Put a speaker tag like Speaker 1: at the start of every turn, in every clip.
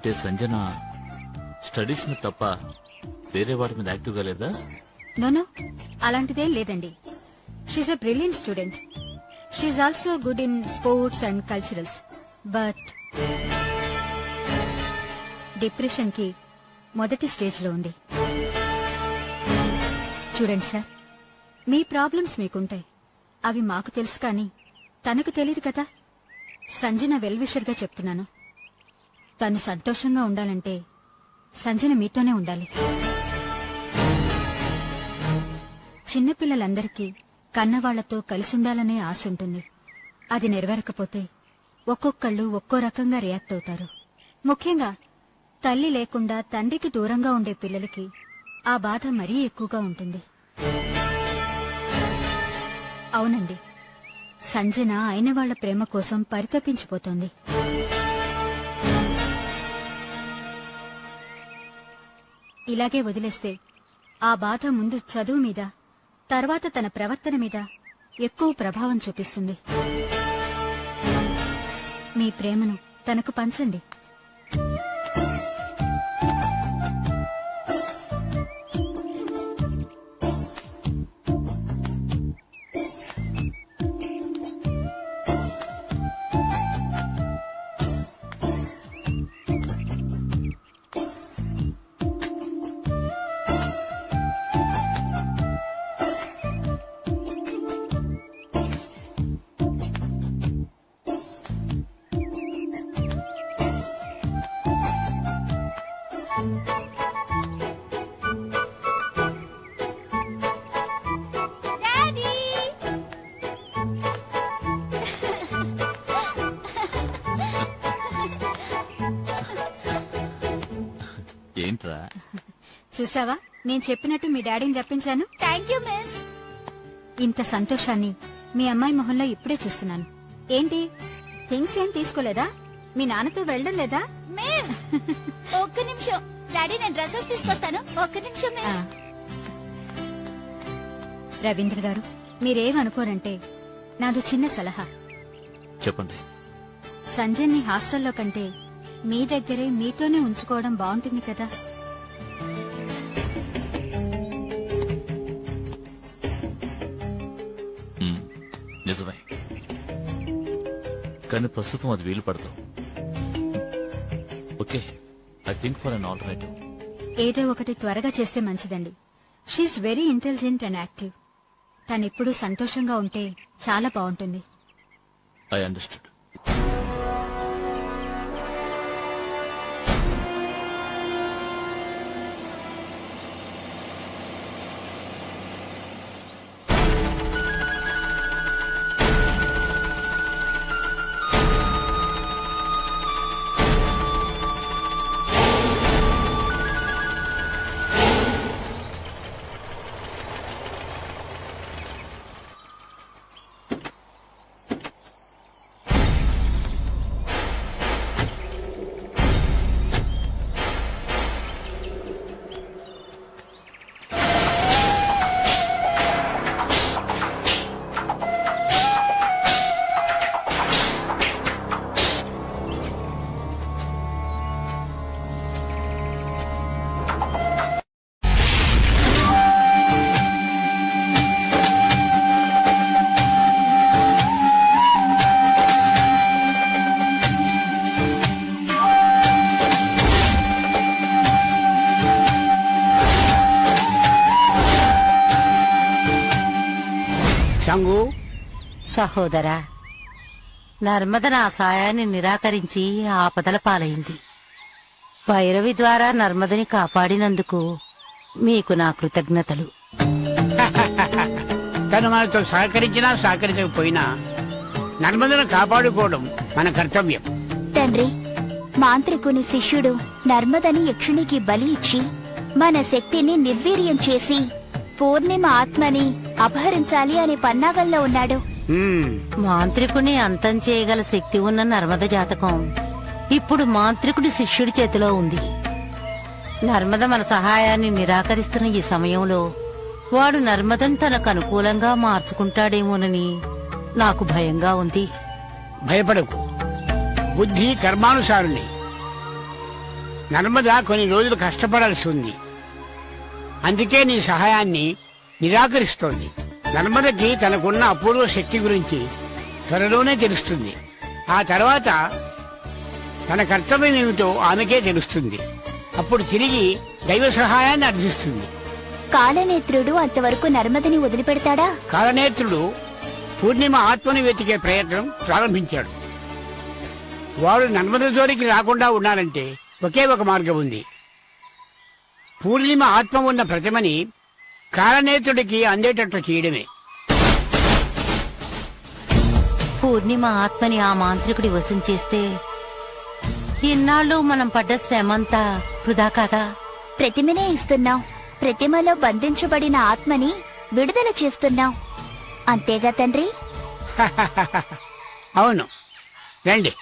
Speaker 1: అంటే సంజన స్టడీస్ మీద తప్ప వేరే వాటి మీద యాక్టివ్ గా లేదా?
Speaker 2: నోనో, అలాంటిదేం లేదండి. She a brilliant student. She also good in sports and culturals. But depression కి మొదటి స్టేజ్ లో ఉంది. చూడండి సార్, మీ ప్రాబ్లమ్స్ మీకుంటాయి, అవి మాకు తెలుసు, కానీ తనకు తెలియదు కదా. సంజన వెల్ విషర్ గా చెప్తున్నాను. తను సంతోషంగా ఉండాలంటే సంజన మీతోనే ఉండాలి. చిన్నపిల్లలందరికీ కన్నవాళ్లతో కలిసుండాలనే ఆశ ఉంటుంది. అది నెరవేరకపోతే ఒక్కొక్కళ్ళు ఒక్కో రకంగా రియాక్ట్ అవుతారు. ముఖ్యంగా తల్లి లేకుండా తండ్రికి దూరంగా ఉండే పిల్లలకి ఆ బాధ మరీ ఎక్కువగా ఉంటుంది. అవునండి, సంజన అయిన వాళ్ల ప్రేమ కోసం పరితపించిపోతోంది. ఇలాగే వదిలేస్తే ఆ బాధ ముందు చదువు మీద, తర్వాత తన ప్రవర్తన మీద ఎక్కువ ప్రభావం చూపిస్తుంది. మీ ప్రేమను తనకు పంచండి.
Speaker 1: ఏంట్రా?
Speaker 2: చూసావా, నేను చెప్పినట్టు మీ డాడీని రప్పించాను.
Speaker 3: Thank you miss.
Speaker 2: ఇంత సంతోషాన్ని మీ అమ్మాయి మొహంలో ఇప్పుడే చూస్తున్నాను. ఏంటి, థింగ్స్ ఏం తీసుకోలేదా? మీ నాన్నతో వెళ్ళడం లేదా?
Speaker 3: మిస్ ఒక్క నిమిషం డాడీ, నేను డ్రెస్సెస్ తీసుకొస్తాను. ఒక్క నిమిషం మిస్.
Speaker 2: రవీంద్ర గారు, మీరేమనుకోరంటే నాది చిన్న సలహా.
Speaker 1: చెప్పండి.
Speaker 2: సంజయ్ని హాస్టల్లో కంటే మీ దగ్గరే మీతోనే ఉంచుకోవడం బాగుంటుంది కదా.
Speaker 1: నిజమే, కానీ ప్రస్తుతం అది వీలు పడతాం. Okay, I think for an alternative.
Speaker 2: ఏదో ఒకటి త్వరగా చేస్తే మంచిదండి. She's very intelligent and active. తనెప్పుడూ సంతోషంగా ఉంటే చాలా బాగుంటుంది.
Speaker 1: I understood.
Speaker 4: శంగు,
Speaker 5: సహోదరా, నర్మద నా సాయాన్ని నిరాకరించి ఆపదల పాలైంది. భైరవి ద్వారా నర్మదని కాపాడినందుకు మీకు నా కృతజ్ఞతలు.
Speaker 4: తను మనతో సహకరించినా సహకరించకపోయినా నర్మదను కాపాడుకోవడం మన కర్తవ్యం.
Speaker 3: తండ్రి, మాంత్రికుని శిష్యుడు నర్మదని యక్షునికి బలి ఇచ్చి మన శక్తిని నిర్వీర్యం చేసి పూర్ణిమ ఆత్మని అపహరించాలి అనే పన్నాగంలో ఉన్నాడు.
Speaker 5: మాంత్రికుని అంతం చేయగల శక్తి ఉన్న నర్మద జాతకం ఇప్పుడు మాంత్రికుడి శిష్యుడి చేతిలో ఉంది. నర్మద మన సహాయాన్ని నిరాకరిస్తున్న ఈ సమయంలో వాడు నర్మదను తనకు అనుకూలంగా మార్చుకుంటాడేమోనని నాకు భయంగా ఉంది.
Speaker 4: భయపడకు, బుద్ధి కర్మానుసారుని. నర్మద కొన్ని రోజులు కష్టపడాల్సి ఉంది. అందుకే నీ సహాయాన్ని నిరాకరిస్తోంది. నర్మదకి తనకున్న అపూర్వ శక్తి గురించి త్వరలోనే తెలుస్తుంది. ఆ తర్వాత తన కర్తవ్యం ఏమిటో ఆమెకే తెలుస్తుంది. అప్పుడు తిరిగి దైవ సహాయాన్ని అర్థిస్తుంది.
Speaker 3: కాలనేత్రుడు అంతవరకు నర్మదని వదిలిపెడతాడా?
Speaker 4: కాలనేత్రుడు పూర్ణిమ ఆత్మను వెతికే ప్రయత్నం ప్రారంభించాడు. వాడు నర్మద జోలికి రాకుండా ఉన్నారంటే ఒకే ఒక మార్గం ఉంది. పూర్ణిమ ఆత్మ ఉన్న ప్రతిమని కాలనేత్రుడికి అందేటట్లు చేయడమే.
Speaker 5: పూర్ణిమ ఆత్మని ఆ మాంత్రికుడి వశం చేస్తే ఇన్నాళ్ళు మనం పడ్డ శ్రమంతా వృధా కాదా?
Speaker 3: ప్రతిమనే ఇస్తున్నాం. ప్రతిమలో బంధించబడిన ఆత్మని విడుదల చేస్తున్నాం. అంతేగా తండ్రి?
Speaker 4: అవును, రండి.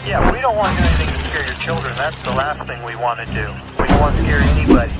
Speaker 6: Yeah, we don't want to do anything to scare your children. That's the last thing we want to do. We don't want to scare anybody.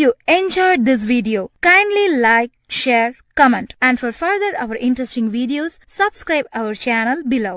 Speaker 7: you enjoyed this video, kindly like, share, comment, and for further our interesting videos, subscribe our channel below.